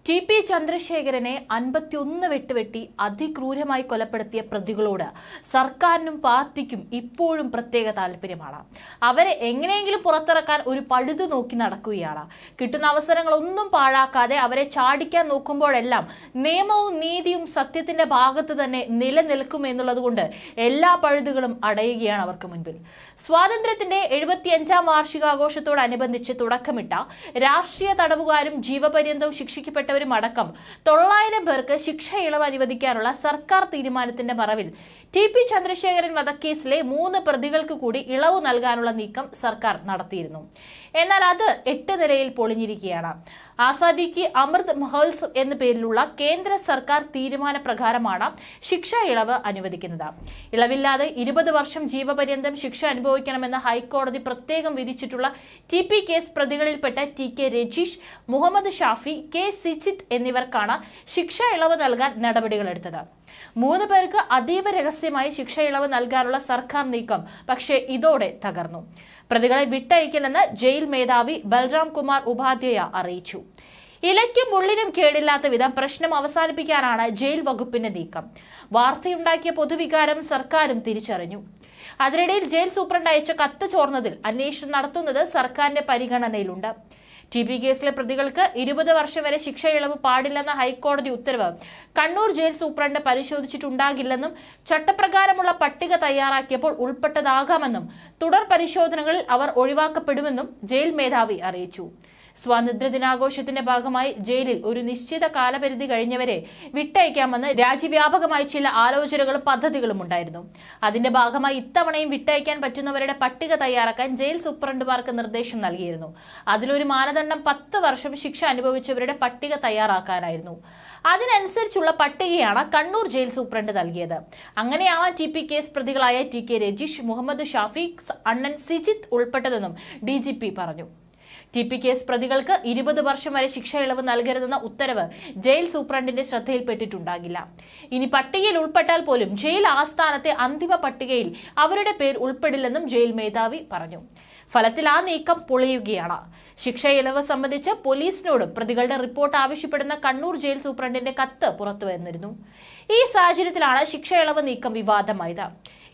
TP. ചന്ദ്രശേഖരനെ 51 വെട്ടുവെട്ടി അതിക്രൂരമായി കൊലപ്പെടുത്തിയ പ്രതികളോട് സർക്കാരിനും പാർട്ടിക്കും ഇപ്പോഴും പ്രത്യേക താല്പര്യമാണ്. അവരെ എങ്ങനെയെങ്കിലും പുറത്തിറക്കാൻ ഒരു പഴുത് നോക്കി നടക്കുകയാണ്. കിട്ടുന്ന അവസരങ്ങളൊന്നും പാഴാക്കാതെ അവരെ ചാടിക്കാൻ നോക്കുമ്പോഴെല്ലാം നിയമവും നീതിയും സത്യത്തിന്റെ ഭാഗത്ത് തന്നെ നിലനിൽക്കുമെന്നുള്ളതുകൊണ്ട് എല്ലാ പഴുതുകളും അടയുകയാണ് അവർക്ക് മുൻപിൽ. സ്വാതന്ത്ര്യത്തിന്റെ 75ാം വാർഷികാഘോഷത്തോടനുബന്ധിച്ച് തുടക്കമിട്ട രാഷ്ട്രീയ തടവുകാരും ജീവപര്യന്തവും ശിക്ഷിക്കപ്പെട്ടവരും അടക്കം 900 പേർക്ക് ശിക്ഷ ഇളവ് അനുവദിക്കാനുള്ള സർക്കാർ തീരുമാനത്തിന്റെ മറവിൽ ടി.പി. ചന്ദ്രശേഖരൻ വധക്കേസിലെ 3 പ്രതികൾക്ക് കൂടി ഇളവ് നൽകാനുള്ള നീക്കം സർക്കാർ നടത്തിയിരുന്നു. എന്നാൽ അത് 8 നിലയിൽ പൊളിഞ്ഞിരിക്കുകയാണ്. ആസാദി കി അമൃത് മഹോത്സവ് എന്ന പേരിലുള്ള കേന്ദ്ര സർക്കാർ തീരുമാനപ്രകാരമാണ് ശിക്ഷ ഇളവ് അനുവദിക്കുന്നത്. ഇളവില്ലാതെ 20 വർഷം ജീവപര്യന്തം ശിക്ഷ അനുഭവിക്കണമെന്ന് ഹൈക്കോടതി പ്രത്യേകം വിധിച്ചിട്ടുള്ള ടി.പി. കേസ് പ്രതികളിൽപ്പെട്ട ടി.കെ. രജീഷ്, മുഹമ്മദ് ഷാഫി, കെ. സിജിത്ത് എന്നിവർക്കാണ് ശിക്ഷ ഇളവ് നൽകാൻ നടപടികളെടുത്തത്. 3 പേർക്ക് അതീവ രഹസ്യമായി ശിക്ഷ ഇളവ് നൽകാനുള്ള സർക്കാർ നീക്കം പക്ഷേ ഇതോടെ തകർന്നു. പ്രതികളെ വിട്ടയക്കില്ലെന്ന് ജയിൽ മേധാവി ബൽറാം കുമാർ ഉപാധ്യായ അറിയിച്ചു. ഇലയ്ക്കും മുള്ളിനും കേടില്ലാത്ത വിധം പ്രശ്നം അവസാനിപ്പിക്കാനാണ് ജയിൽ വകുപ്പിന്റെ നീക്കം. വാർത്തയുണ്ടാക്കിയ പൊതുവികാരം സർക്കാരും തിരിച്ചറിഞ്ഞു. അതിനിടയിൽ ജയിൽ സൂപ്രണ്ട് അയച്ച കത്ത് ചോർന്നതിൽ അന്വേഷണം നടത്തുന്നത് സർക്കാരിന്റെ പരിഗണനയിലുണ്ട്. ടി.പി. കേസിലെ പ്രതികൾക്ക് 20 വർഷം വരെ ശിക്ഷ ഇളവ് പാടില്ലെന്ന ഹൈക്കോടതി ഉത്തരവ് കണ്ണൂർ ജയിൽ സൂപ്രണ്ട് പരിശോധിച്ചിട്ടുണ്ടാകില്ലെന്നും ചട്ടപ്രകാരമുള്ള പട്ടിക തയ്യാറാക്കിയപ്പോൾ ഉൾപ്പെട്ടതാകാമെന്നും തുടർ പരിശോധനകളിൽ അവർ ഒഴിവാക്കപ്പെടുമെന്നും ജയിൽ മേധാവി അറിയിച്ചു. സ്വാതന്ത്ര്യ ദിനാഘോഷത്തിന്റെ ഭാഗമായി ജയിലിൽ ഒരു നിശ്ചിത കാലപരിധി കഴിഞ്ഞവരെ വിട്ടയക്കാമെന്ന് രാജ്യവ്യാപകമായി ചില ആലോചനകളും പദ്ധതികളും ഉണ്ടായിരുന്നു. അതിന്റെ ഭാഗമായി ഇത്തവണയും വിട്ടയക്കാൻ പറ്റുന്നവരുടെ പട്ടിക തയ്യാറാക്കാൻ ജയിൽ സൂപ്രണ്ടുമാർക്ക് നിർദ്ദേശം നൽകിയിരുന്നു. അതിലൊരു മാനദണ്ഡം 10 വർഷം ശിക്ഷ അനുഭവിച്ചവരുടെ പട്ടിക തയ്യാറാക്കാനായിരുന്നു. അതിനനുസരിച്ചുള്ള പട്ടികയാണ് കണ്ണൂർ ജയിൽ സൂപ്രണ്ട് നൽകിയത്. അങ്ങനെയാവാൻ ടി.പി. കേസ് പ്രതികളായ ടി.കെ. രജീഷ്, മുഹമ്മദ് ഷാഫി, അണ്ണൻ സിജിത്ത് ഉൾപ്പെട്ടതെന്നും DGP പറഞ്ഞു. ടി.പി. കേസ് പ്രതികൾക്ക് 20 വർഷം വരെ ശിക്ഷ ഇളവ് നൽകരുതെന്ന ഉത്തരവ് ജയിൽ സൂപ്രണ്ടിന്റെ ശ്രദ്ധയിൽപ്പെട്ടിട്ടുണ്ടാകില്ല. ഇനി പട്ടികയിൽ ഉൾപ്പെട്ടാൽ പോലും ജയിൽ ആസ്ഥാനത്തെ അന്തിമ പട്ടികയിൽ അവരുടെ പേര് ഉൾപ്പെടില്ലെന്നും ജയിൽ മേധാവി പറഞ്ഞു. ഫലത്തിൽ ആ നീക്കം പൊളിയുകയാണ്. ശിക്ഷ ഇളവ് സംബന്ധിച്ച് പോലീസിനോടും പ്രതികളുടെ റിപ്പോർട്ട് ആവശ്യപ്പെടുന്ന കണ്ണൂർ ജയിൽ സൂപ്രണ്ടിന്റെ കത്ത് പുറത്തുവന്നിരുന്നു. ഈ സാഹചര്യത്തിലാണ് ശിക്ഷ ഇളവ് നീക്കം വിവാദമായത്.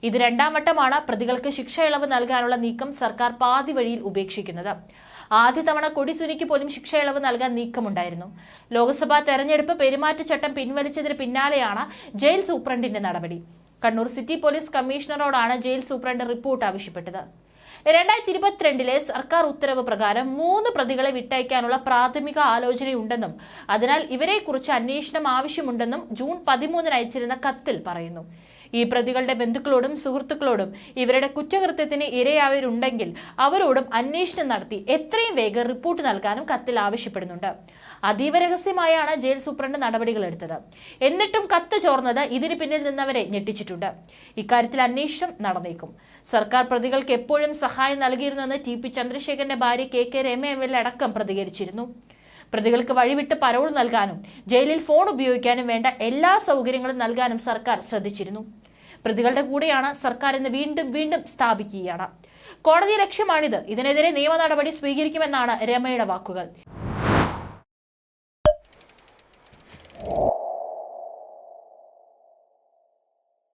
ഇത് 2ാം വട്ടമാണ് പ്രതികൾക്ക് ശിക്ഷ ഇളവ് നൽകാനുള്ള നീക്കം സർക്കാർ പാതി വഴിയിൽ ഉപേക്ഷിക്കുന്നത്. ആദ്യ തവണ കൊടിസുനിക്ക് പോലും ശിക്ഷ ഇളവ് നൽകാൻ നീക്കമുണ്ടായിരുന്നു. ലോക്സഭാ തെരഞ്ഞെടുപ്പ് പെരുമാറ്റച്ചട്ടം പിൻവലിച്ചതിന് പിന്നാലെയാണ് ജയിൽ സൂപ്രണ്ടിന്റെ നടപടി. കണ്ണൂർ സിറ്റി പോലീസ് കമ്മീഷണറോടാണ് ജയിൽ സൂപ്രണ്ട് റിപ്പോർട്ട് ആവശ്യപ്പെട്ടത്. 2022 സർക്കാർ ഉത്തരവ് പ്രകാരം 3 പ്രതികളെ വിട്ടയക്കാനുള്ള പ്രാഥമിക ആലോചനയുണ്ടെന്നും അതിനാൽ ഇവരെക്കുറിച്ച് അന്വേഷണം ആവശ്യമുണ്ടെന്നും ജൂൺ 13 അയച്ചിരുന്ന കത്തിൽ പറയുന്നു. ഈ പ്രതികളുടെ ബന്ധുക്കളോടും സുഹൃത്തുക്കളോടും ഇവരുടെ കുറ്റകൃത്യത്തിന് ഇരയായവരുണ്ടെങ്കിൽ അവരോടും അന്വേഷണം നടത്തി എത്രയും വേഗം റിപ്പോർട്ട് നൽകാനും കത്തിൽ ആവശ്യപ്പെടുന്നുണ്ട്. അതീവ രഹസ്യമായാണ് ജയിൽ സൂപ്രണ്ട് നടപടികൾ എടുത്തത്. എന്നിട്ടും കത്ത് ചോർന്നത് ഇതിന് പിന്നിൽ നിന്നവരെ ഞെട്ടിച്ചിട്ടുണ്ട്. ഇക്കാര്യത്തിൽ അന്വേഷണം നടന്നേക്കും. സർക്കാർ പ്രതികൾക്ക് എപ്പോഴും സഹായം നൽകിയിരുന്നെന്ന് ടി.പി. ചന്ദ്രശേഖരന്റെ ഭാര്യ കെ. രമ MLA അടക്കം പ്രതികരിച്ചിരുന്നു. പ്രതികൾക്ക് വഴിവിട്ട് പരോൾ നൽകാനും ജയിലിൽ ഫോൺ ഉപയോഗിക്കാനും വേണ്ട എല്ലാ സൗകര്യങ്ങളും നൽകാനും സർക്കാർ ശ്രദ്ധിച്ചിരുന്നു. പ്രതികളുടെ കൂടെയാണ് സർക്കാർ എന്ന് വീണ്ടും വീണ്ടും സ്ഥാപിക്കുകയാണ്. കോടതി ലക്ഷ്യമാണിത്. ഇതിനെതിരെ നിയമ നടപടി സ്വീകരിക്കുമെന്നാണ് രമയുടെ വാക്കുകൾ.